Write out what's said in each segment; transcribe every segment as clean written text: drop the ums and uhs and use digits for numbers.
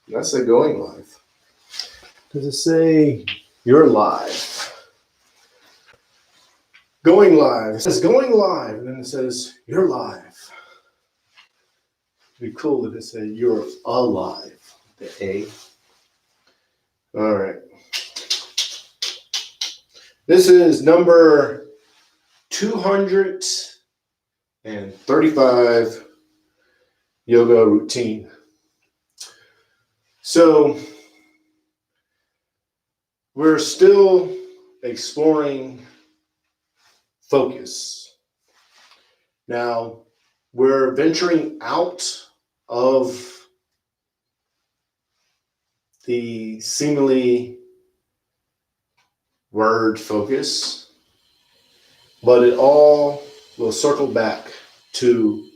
And I said going live. Does it say you're live? Going live. It says going live, and then it says you're live. It'd be cool if it said you're alive. The A. All right. This is number 235 yoga routine. So we're still exploring focus. Now we're venturing out of the seemingly word focus, but it all will circle back to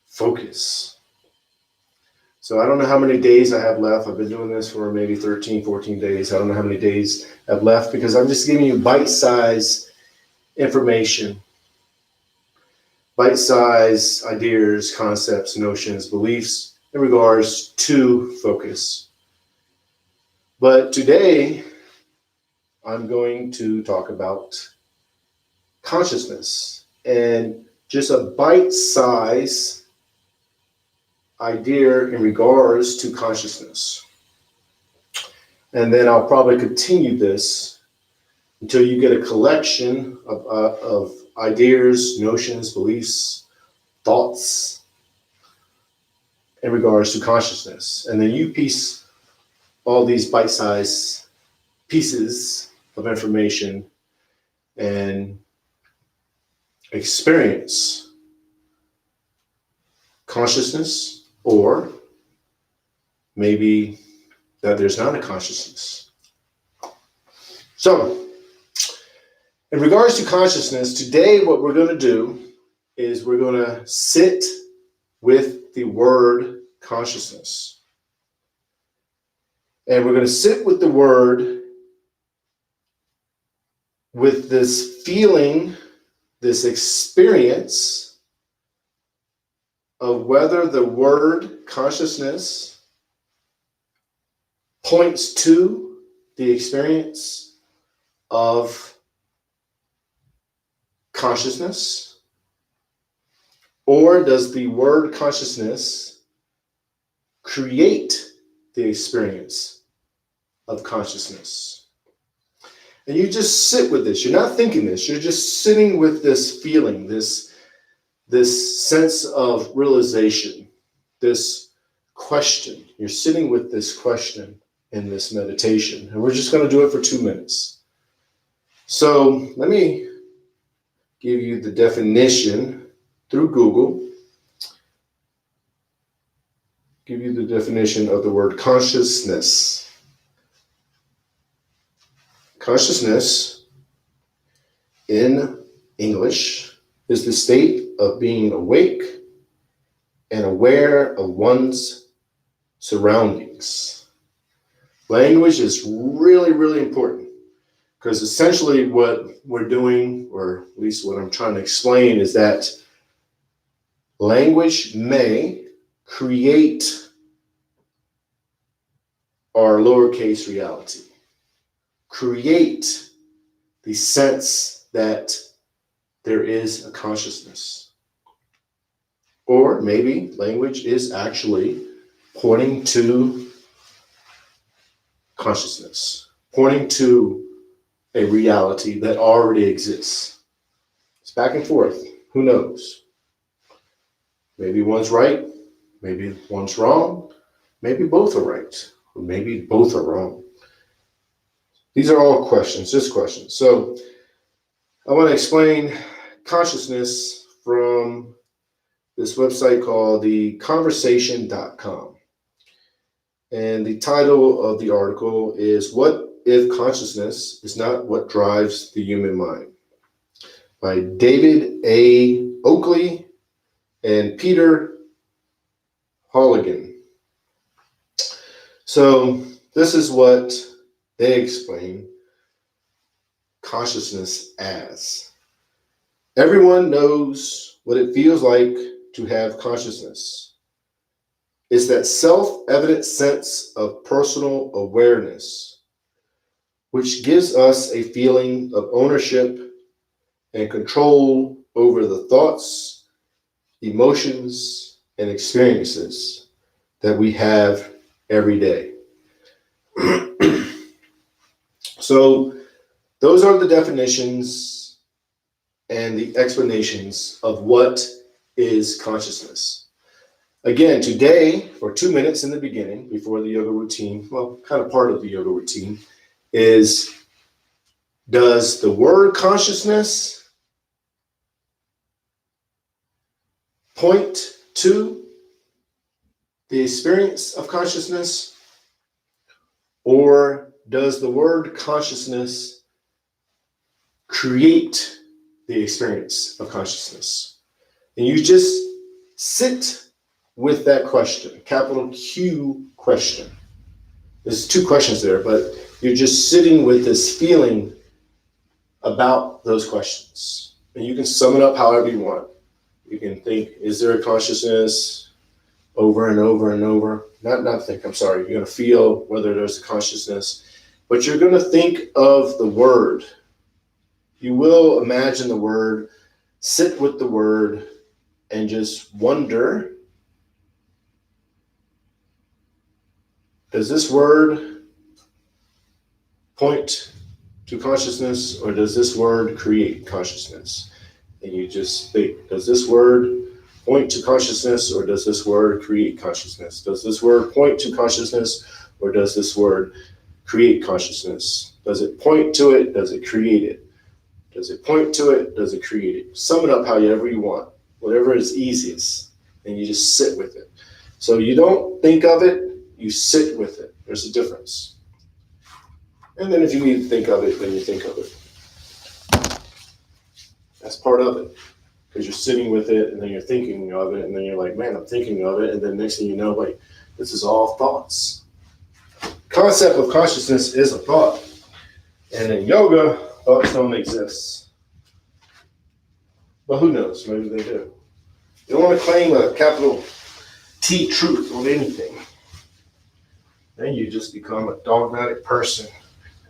focus. So I don't know how many days I have left. I've been doing this for maybe 13, 14 days. I don't know how many days I have left because I'm just giving you bite-sized information, bite-sized ideas, concepts, notions, beliefs in regards to focus. But today, I'm going to talk about consciousness and just a bite-sized idea in regards to consciousness. And then I'll probably continue this until you get a collection of ideas, notions, beliefs, thoughts in regards to consciousness. And then you piece all these bite-sized pieces of information and experience consciousness, or maybe that there's not a consciousness. So, in regards to consciousness, today what we're going to do is we're going to sit with the word consciousness. And we're going to sit with the word with this feeling, this experience of whether the word consciousness points to the experience of consciousness, or does the word consciousness create the experience of consciousness? And you just sit with this. You're not thinking this. You're just sitting with this feeling, this sense of realization, this question. You're sitting with this question in this meditation. And we're just going to do it for 2 minutes. So let me give you the definition through Google. Give you the definition of the word consciousness. Consciousness in English is the state of being awake and aware of one's surroundings. Language is really, really important because essentially what we're doing, or at least what I'm trying to explain, is that language may create our lowercase reality, create the sense that there is a consciousness. Or maybe language is actually pointing to consciousness, pointing to a reality that already exists. It's back and forth. Who knows? Maybe one's right, maybe one's wrong, maybe both are right, or maybe both are wrong. These are all questions, just questions. So I want to explain consciousness from this website called dotcomYOGA.com. And the title of the article is "What If Consciousness is Not What Drives the Human Mind?" by David A. Oakley and Peter Halligan. So this is what they explain consciousness as. Everyone knows what it feels like to have consciousness. is that self-evident sense of personal awareness, which gives us a feeling of ownership and control over the thoughts, emotions, and experiences that we have every day. So those are the definitions and the explanations of what is consciousness. Again, today, for 2 minutes in the beginning, before the yoga routine, well, kind of part of the yoga routine, is, does the word consciousness point to the experience of consciousness, or does the word consciousness create the experience of consciousness? And you just sit with that question, capital Q question. There's 2 questions there, but you're just sitting with this feeling about those questions. And you can sum it up however you want. You can think, is there a consciousness, over and over and over? Not think, I'm sorry. You're going to feel whether there's a consciousness, but you're going to think of the word. You will imagine the word, sit with the word, and just wonder, does this word point to consciousness, or does this word create consciousness? And you just think, does this word point to consciousness, or does this word create consciousness? Does this word point to consciousness, or does this word create consciousness? Does it point to it? Does it create it? Does it point to it? Does it create it? Sum it up however you want, whatever is easiest, and you just sit with it. So you don't think of it, you sit with it. There's a difference. And then if you need to think of it, then you think of it. That's part of it. Because you're sitting with it, and then you're thinking of it, and then you're like, man, I'm thinking of it, and then next thing you know, like, this is all thoughts. Concept of consciousness is a thought. And in yoga, thoughts don't exist. But who knows? Maybe they do. You don't want to claim a capital T truth on anything. Then you just become a dogmatic person,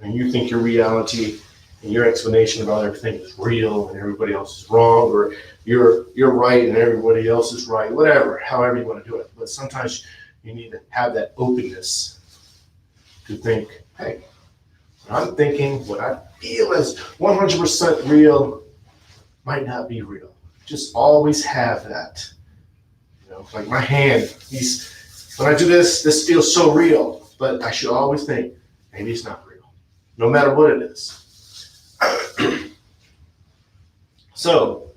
and you think your reality and your explanation about everything is real and everybody else is wrong, or you're right and everybody else is right, whatever, however you want to do it. But sometimes you need to have that openness to think, hey, what I'm thinking, what I feel is 100% real might not be real. Just always have that. You know, like my hand, when I do this, this feels so real, but I should always think, maybe it's not real, no matter what it is. So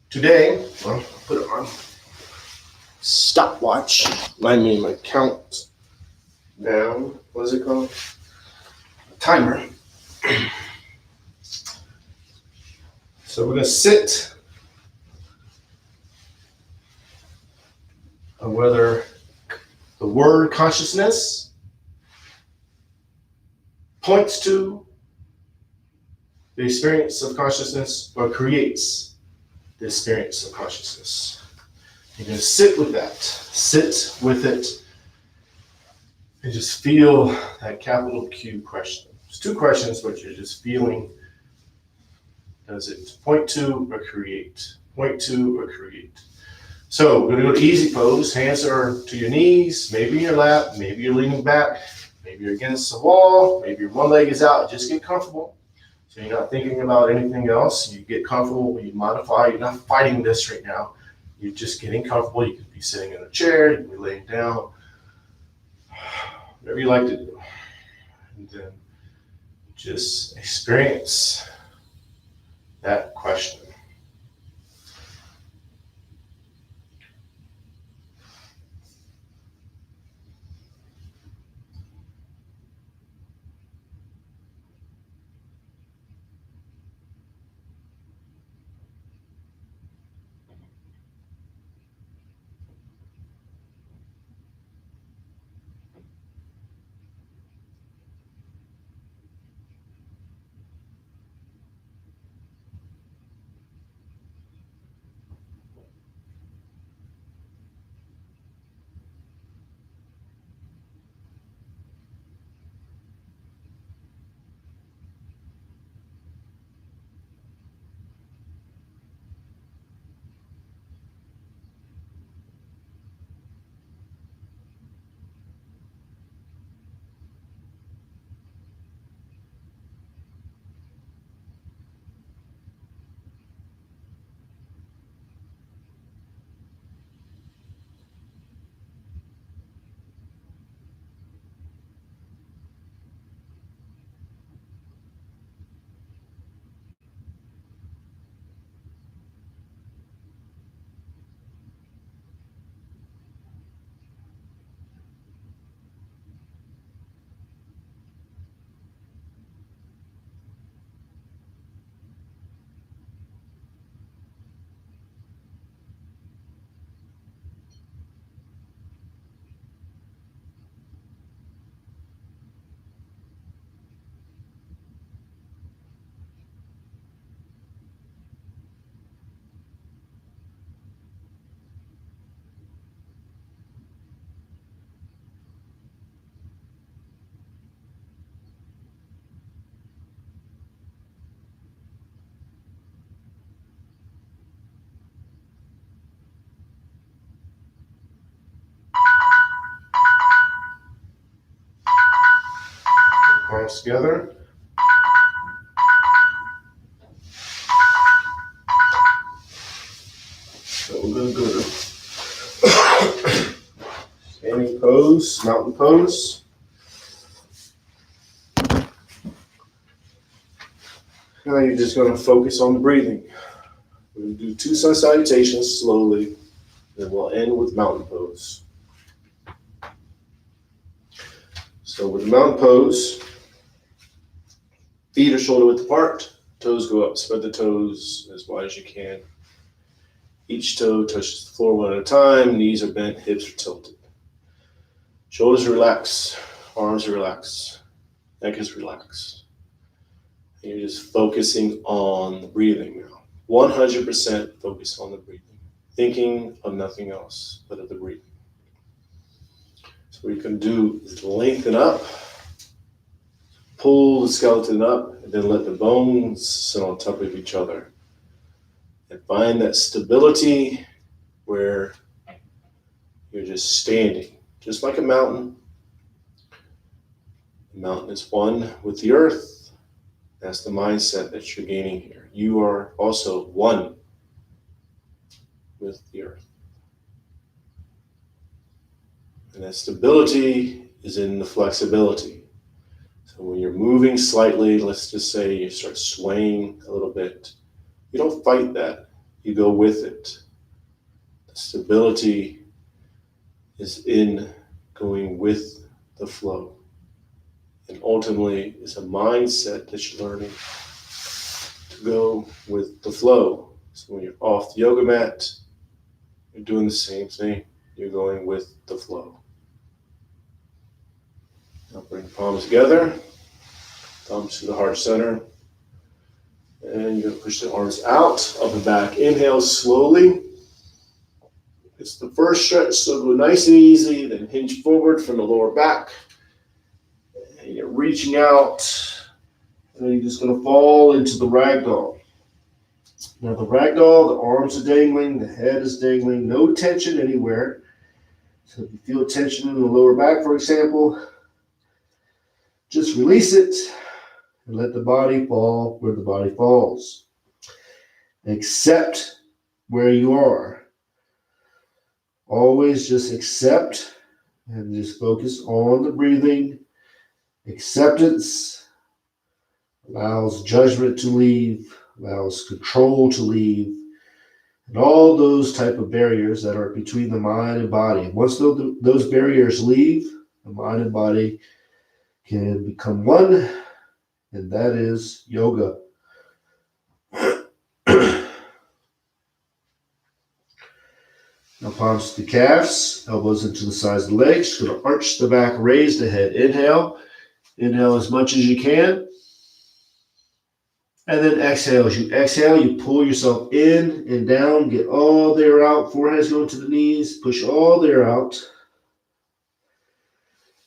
today, well, I'll put it on stopwatch. Remind me my count down. What is it called? A timer. So we're going to sit on whether the word consciousness points to the experience of consciousness or creates the experience of consciousness. You're going to sit with that. Sit with it and just feel that capital Q question. It's 2 questions, but you're just feeling, does it point to or create? Point to or create? So we're going to go to easy pose. Hands are to your knees, maybe in your lap, maybe you're leaning back, maybe you're against the wall, maybe your one leg is out. Just get comfortable. So you're not thinking about anything else. You get comfortable, you modify. You're not fighting this right now. You're just getting comfortable. You could be sitting in a chair, you could be laying down, whatever you like to do. And then just experience that question. palms together. So we're going to go to standing pose, mountain pose. Now you're just going to focus on the breathing. We're going to do 2 sun salutations slowly, then we'll end with mountain pose. So with the mountain pose, feet are shoulder width apart, toes go up, spread the toes as wide as you can. Each toe touches the floor one at a time, knees are bent, hips are tilted. Shoulders relax, arms are relaxed, neck is relaxed. And you're just focusing on the breathing now. 100% focus on the breathing. Thinking of nothing else but of the breathing. So what you can do is lengthen up, pull the skeleton up, and then let the bones sit on top of each other. And find that stability where you're just standing, just like a mountain. The mountain is one with the earth. That's the mindset that you're gaining here. You are also one with the earth. And that stability is in the flexibility. So when you're moving slightly, let's just say you start swaying a little bit, you don't fight that, you go with it. The stability is in going with the flow. And ultimately, it's a mindset that you're learning to go with the flow. So when you're off the yoga mat, you're doing the same thing. You're going with the flow. Now bring the palms together, thumbs to the heart center. And you're going to push the arms out, up and back. Inhale slowly. It's the first stretch, so go nice and easy. Then hinge forward from the lower back. And you're reaching out. And then you're just going to fall into the ragdoll. Now the ragdoll, the arms are dangling, the head is dangling. No tension anywhere. So if you feel tension in the lower back, for example, just release it. And let the body fall where the body falls. Accept where you are. Always just accept and just focus on the breathing. Acceptance allows judgment to leave, allows control to leave, and all those type of barriers that are between the mind and body. Once those barriers leave, the mind and body can become one. And that is yoga. Now palms to the calves, elbows into the sides of the legs. Going to arch the back, raise the head. Inhale. Inhale as much as you can. And then exhale. As you exhale, you pull yourself in and down. Get all the air out. Forehead's going to the knees. Push all the air out.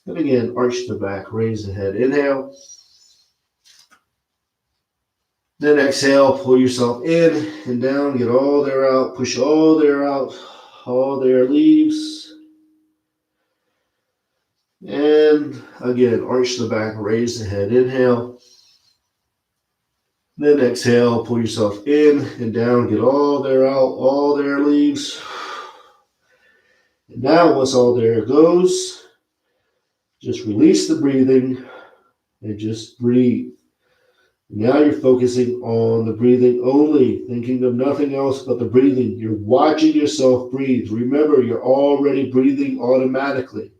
And again, arch the back, raise the head. Inhale. Then exhale, pull yourself in and down, get all the air out, push all the air out, all the air leaves. And again, arch the back, raise the head, inhale. Then exhale, pull yourself in and down, get all the air out, all the air leaves. And now once all the air goes, just release the breathing and just breathe. Now you're focusing on the breathing only, thinking of nothing else but the breathing. You're watching yourself breathe. Remember, you're already breathing automatically.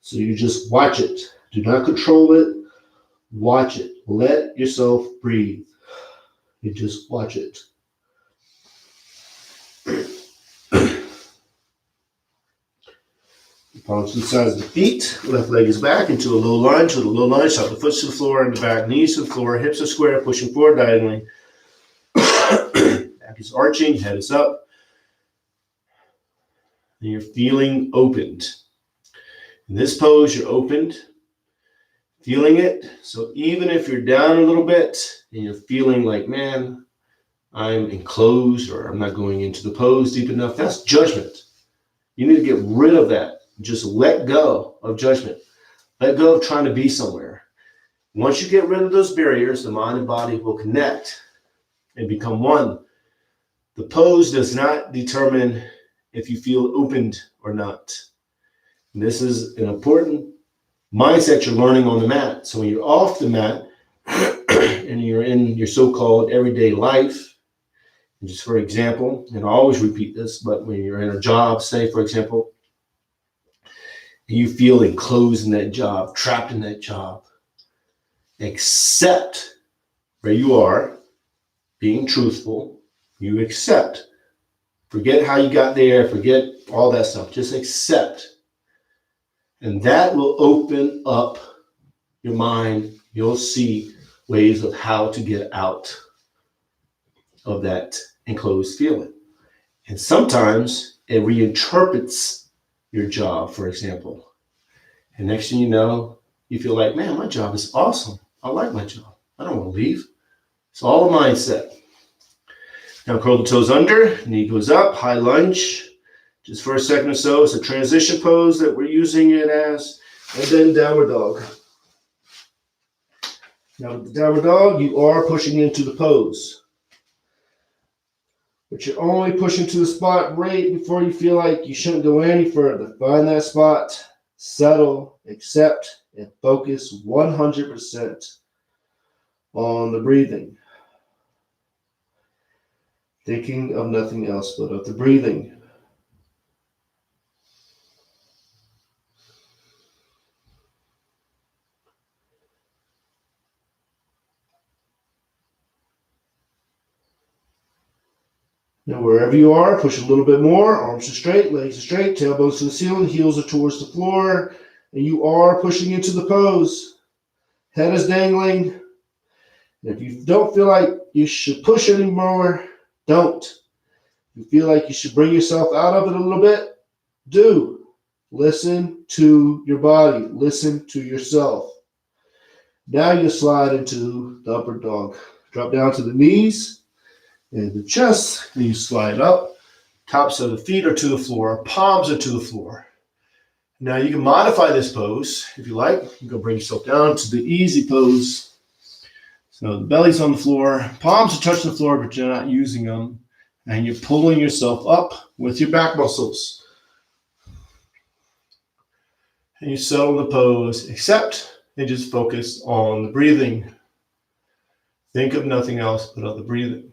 So you just watch it. Do not control it. Watch it. Let yourself breathe. You just watch it. Palms to the sides of the feet. Left leg is back into a low lunge. With a low lunge, top the foot to the floor and the back, knees to the floor, hips are square, pushing forward diagonally. Back is arching, head is up. And you're feeling opened. In this pose, you're opened, feeling it. So even if you're down a little bit and you're feeling like, man, I'm enclosed or I'm not going into the pose deep enough, that's judgment. You need to get rid of that. Just let go of judgment. Let go of trying to be somewhere. Once you get rid of those barriers, the mind and body will connect and become one. The pose does not determine if you feel opened or not. And this is an important mindset you're learning on the mat. So when you're off the mat and you're in your so-called everyday life, just for example, and I always repeat this, but when you're in a job, say for example, you feel enclosed in that job, trapped in that job, accept where you are, being truthful, you accept. Forget how you got there, forget all that stuff, just accept. And that will open up your mind. You'll see ways of how to get out of that enclosed feeling. And sometimes it reinterprets your job, for example. And next thing you know, you feel like, man, my job is awesome. I like my job. I don't want to leave. It's all a mindset. Now curl the toes under, knee goes up, high lunge. Just for a second or so, it's a transition pose that we're using it as. And then downward dog. Now with the downward dog, you are pushing into the pose. But you're only pushing to the spot right before you feel like you shouldn't go any further. Find that spot, settle, accept, and focus 100% on the breathing. Thinking of nothing else but of the breathing. Now wherever you are, push a little bit more. Arms are straight, legs are straight, tailbones to the ceiling, heels are towards the floor. And you are pushing into the pose. Head is dangling. And if you don't feel like you should push anymore, don't. If you feel like you should bring yourself out of it a little bit, do. Listen to your body. Listen to yourself. Now you slide into the upward dog. Drop down to the knees and the chest. And you slide up. Tops of the feet are to the floor. Palms are to the floor. Now you can modify this pose if you like. You can bring yourself down to the easy pose. So the belly's on the floor. Palms are touching the floor, but you're not using them. And you're pulling yourself up with your back muscles. And you settle the pose, accept, and just focus on the breathing. Think of nothing else but of the breathing.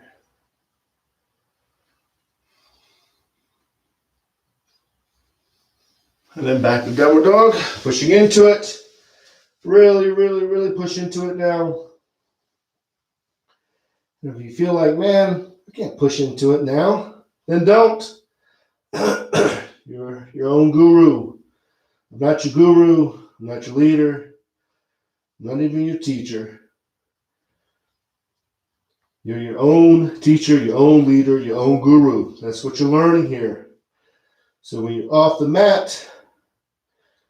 And then back to downward dog, pushing into it. Really, really, really push into it now. And if you feel like, man, I can't push into it now, then don't. You're your own guru. I'm not your guru. I'm not your leader. I'm not even your teacher. You're your own teacher, your own leader, your own guru. That's what you're learning here. So when you're off the mat,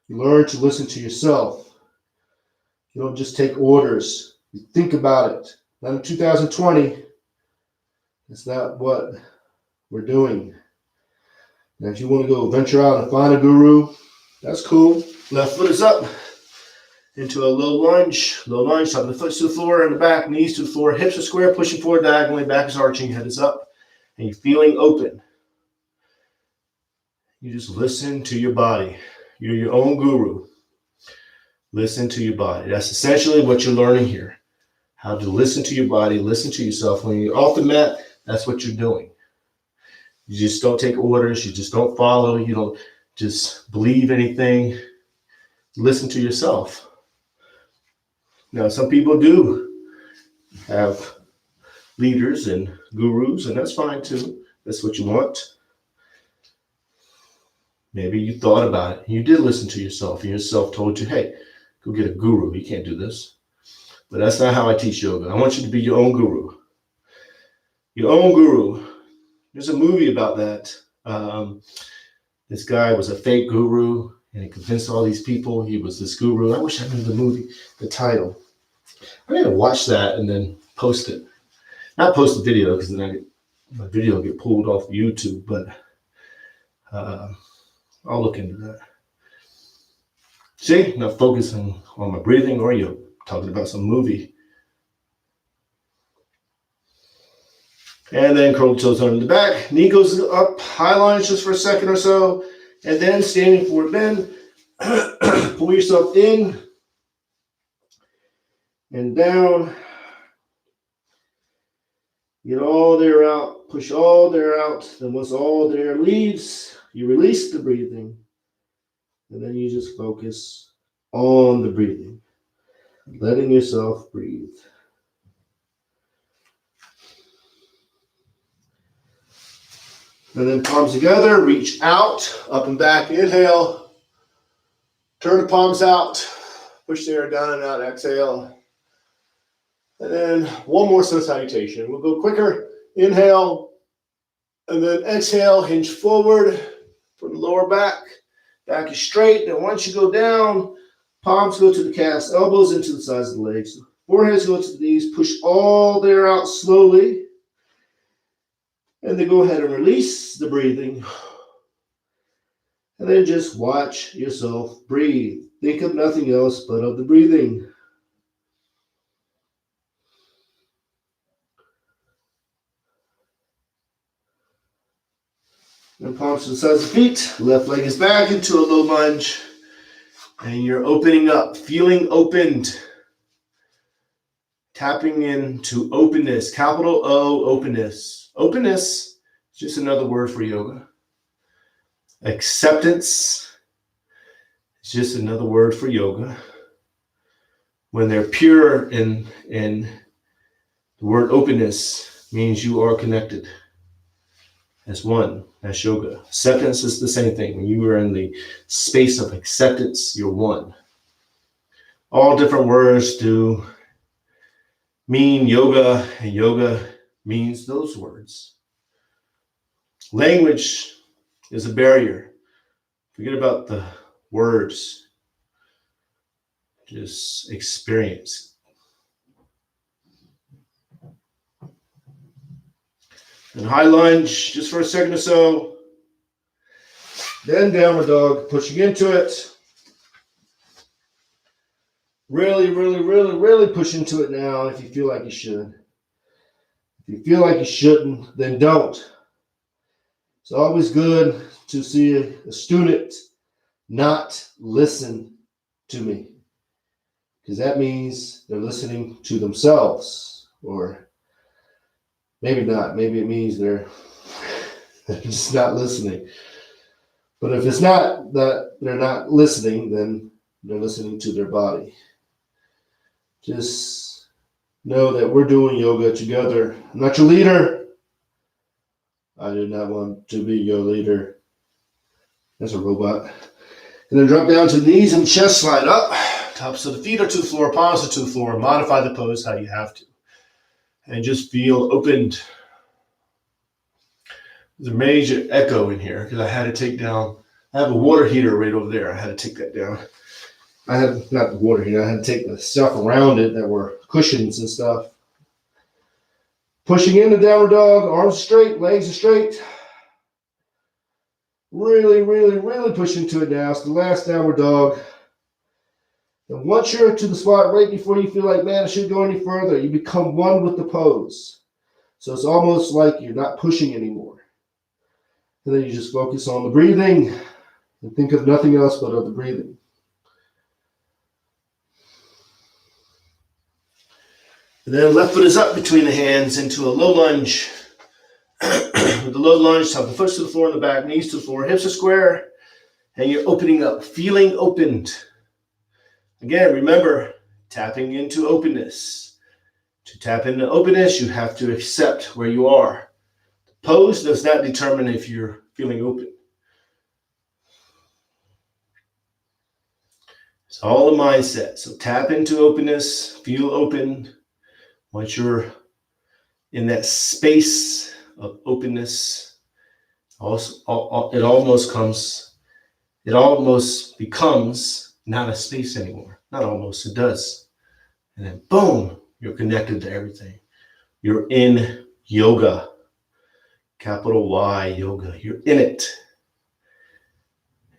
you learn to listen to yourself. You don't just take orders. You think about it. Not in 2020. That's not what we're doing. Now, if you want to go venture out and find a guru, that's cool. Left foot is up into a low lunge. Low lunge, top of the foot to the floor and the back, knees to the floor. Hips are square, pushing forward diagonally. Back is arching, head is up. And you're feeling open. You just listen to your body. You're your own guru. Listen to your body. That's essentially what you're learning here. How to listen to your body, listen to yourself. When you're off the mat, that's what you're doing. You just don't take orders. You just don't follow. You don't just believe anything. Listen to yourself. Now, some people do have leaders and gurus, and that's fine too. That's what you want. Maybe you thought about it. You did listen to yourself, and yourself told you, hey, go get a guru. You can't do this. But that's not how I teach yoga. I want you to be your own guru. Your own guru. There's a movie about that. This guy was a fake guru, and he convinced all these people he was this guru. I wish I knew the movie, the title. I need to watch that and then post it. Not post the video, because then my video will get pulled off YouTube, but I'll look into that. See, not focusing on my breathing or yoga. talking about some movie. And then curl the toes under the back. Knee goes up, high lunge just for a second or so. And then standing forward bend. Pull yourself in and down. Get all the air out. Push all the air out. Then once all the air leaves, you release the breathing. And then you just focus on the breathing. Letting yourself breathe. And then palms together, reach out, up and back, inhale. Turn the palms out, push the air down and out, exhale. And then one more sun salutation. We'll go quicker, inhale, and then exhale, hinge forward from the lower back. Back is straight, and once you go down, palms go to the calves, elbows into the sides of the legs. Foreheads go to the knees, push all the air out slowly. And then go ahead and release the breathing. And then just watch yourself breathe. Think of nothing else but of the breathing. And palms to the sides of the feet. Left leg is back into a low lunge. And you're opening up, feeling opened. Tapping into openness, capital O, openness. Openness is just another word for yoga. Acceptance is just another word for yoga. When they're pure and the word openness means you are connected as one. That's yoga. Acceptance is the same thing. When you are in the space of acceptance, you're one. All different words do mean yoga, and yoga means those words. Language is a barrier. Forget about the words. Just experience. And high lunge just for a second or so. Then downward dog, pushing into it. Really, really, really, really push into it now if you feel like you should. If you feel like you shouldn't, then don't. It's always good to see a student not listen to me, because that means they're listening to themselves, or maybe not. Maybe it means they're just not listening. But if it's not that they're not listening, then they're listening to their body. Just know that we're doing yoga together. I'm not your leader. I did not want to be your leader. That's a robot. And then drop down to the knees and chest, slide up. Tops of the feet are to the floor, palms are to the floor. Modify the pose how you have to. And just feel opened. There's a major echo in here because I had to take down, I have a water heater right over there. I had to take that down. I had, not the water heater, I had to take the stuff around it that were cushions and stuff. Pushing into downward dog, arms straight, legs are straight. Really, really, really push into it now. It's the last downward dog. And once you're to the spot right before you feel like, man, I shouldn't go any further, you become one with the pose. So it's almost like you're not pushing anymore. And then you just focus on the breathing and think of nothing else but of the breathing. And then left foot is up between the hands into a low lunge. With the low lunge, top of the foot to the floor in the back, knees to the floor, hips are square, and you're opening up, feeling opened. Again, remember, tapping into openness. To tap into openness, you have to accept where you are. The pose does not determine if you're feeling open. It's all a mindset. So tap into openness, feel open. Once you're in that space of openness, it almost becomes not a space anymore. Not almost, it does. And then boom, you're connected to everything. You're in yoga, capital Y yoga. You're in it.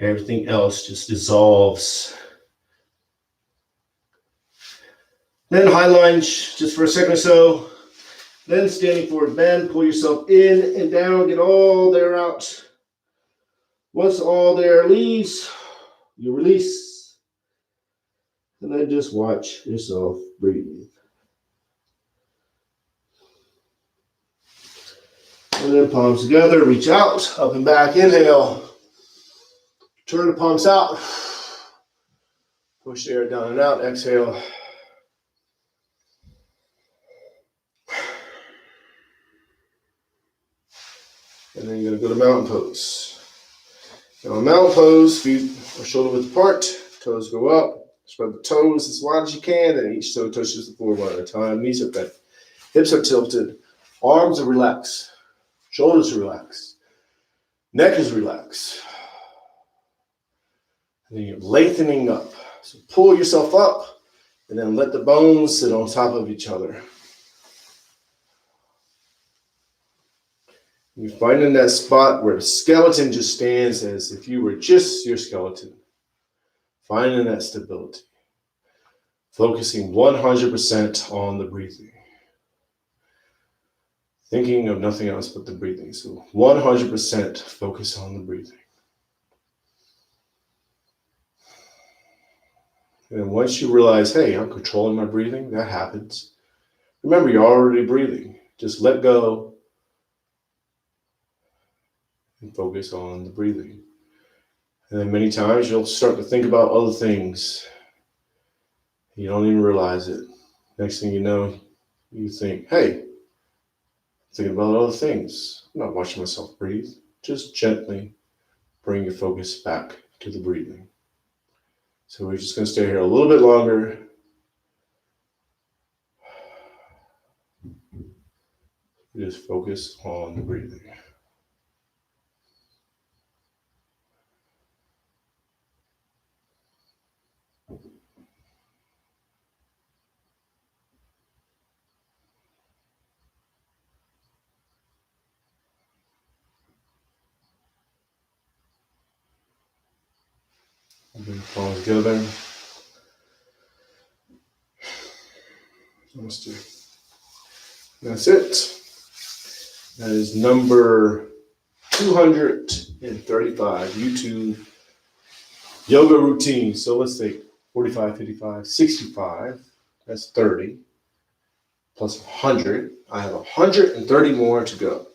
Everything else just dissolves. Then high lunge just for a second or so. Then standing forward bend, pull yourself in and down, get all the air out. Once all the air leaves, you release. And then just watch yourself breathe. And then palms together, reach out, up and back, inhale. Turn the palms out. Push the air down and out, exhale. And then you're going to go to mountain pose. Now, in mountain pose, feet are shoulder width apart, toes go up, spread the toes as wide as you can, and each toe touches the floor one at a time. Knees are bent, hips are tilted, arms are relaxed, shoulders are relaxed, neck is relaxed. And then you're lengthening up. So pull yourself up, and then let the bones sit on top of each other. You're finding that spot where the skeleton just stands as if you were just your skeleton. Finding that stability. Focusing 100% on the breathing. Thinking of nothing else but the breathing. So 100% focus on the breathing. And once you realize, hey, I'm controlling my breathing, that happens. Remember, you're already breathing. Just let go. And focus on the breathing. And then many times you'll start to think about other things. You don't even realize it. Next thing you know, you think, hey, I'm thinking about other things. I'm not watching myself breathe. Just gently bring your focus back to the breathing. So we're just going to stay here a little bit longer. Just focus on the breathing. Bring the palms together. That's it. That is number 235, YouTube yoga routine. So let's think 45, 55, 65. That's 30. Plus 100. I have 130 more to go.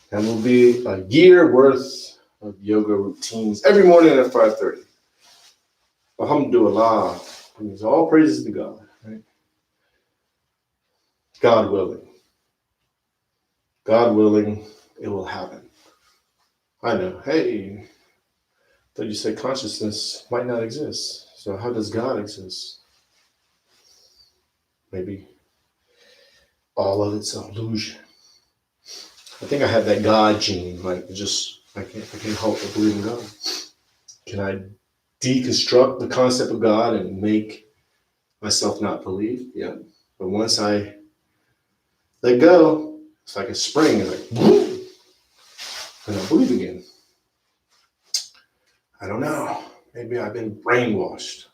That will be a year worth of yoga routines every morning at 5:30. Alhamdulillah. It means all praises to God, right? God willing. God willing, it will happen. I know, hey, thought you said consciousness might not exist. So how does God exist? Maybe all of it's an illusion. I think I have that God gene, like I can't help but believe in God. Can I deconstruct the concept of God and make myself not believe? Yeah. But once I let go, it's like a spring, it's like, boom, and I believe again. I don't know. Maybe I've been brainwashed.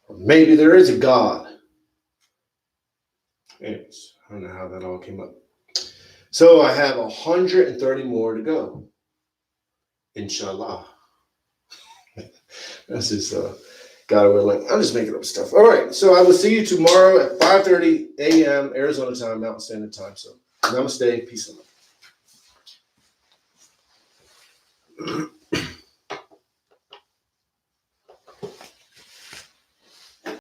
Or maybe there is a God. Anyways, I don't know how that all came up. So I have 130 more to go. Inshallah. That's just God willing. I'm just making up stuff. All right. So I will see you tomorrow at 5:30 a.m. Arizona time, Mountain Standard Time. So namaste. Peace and love.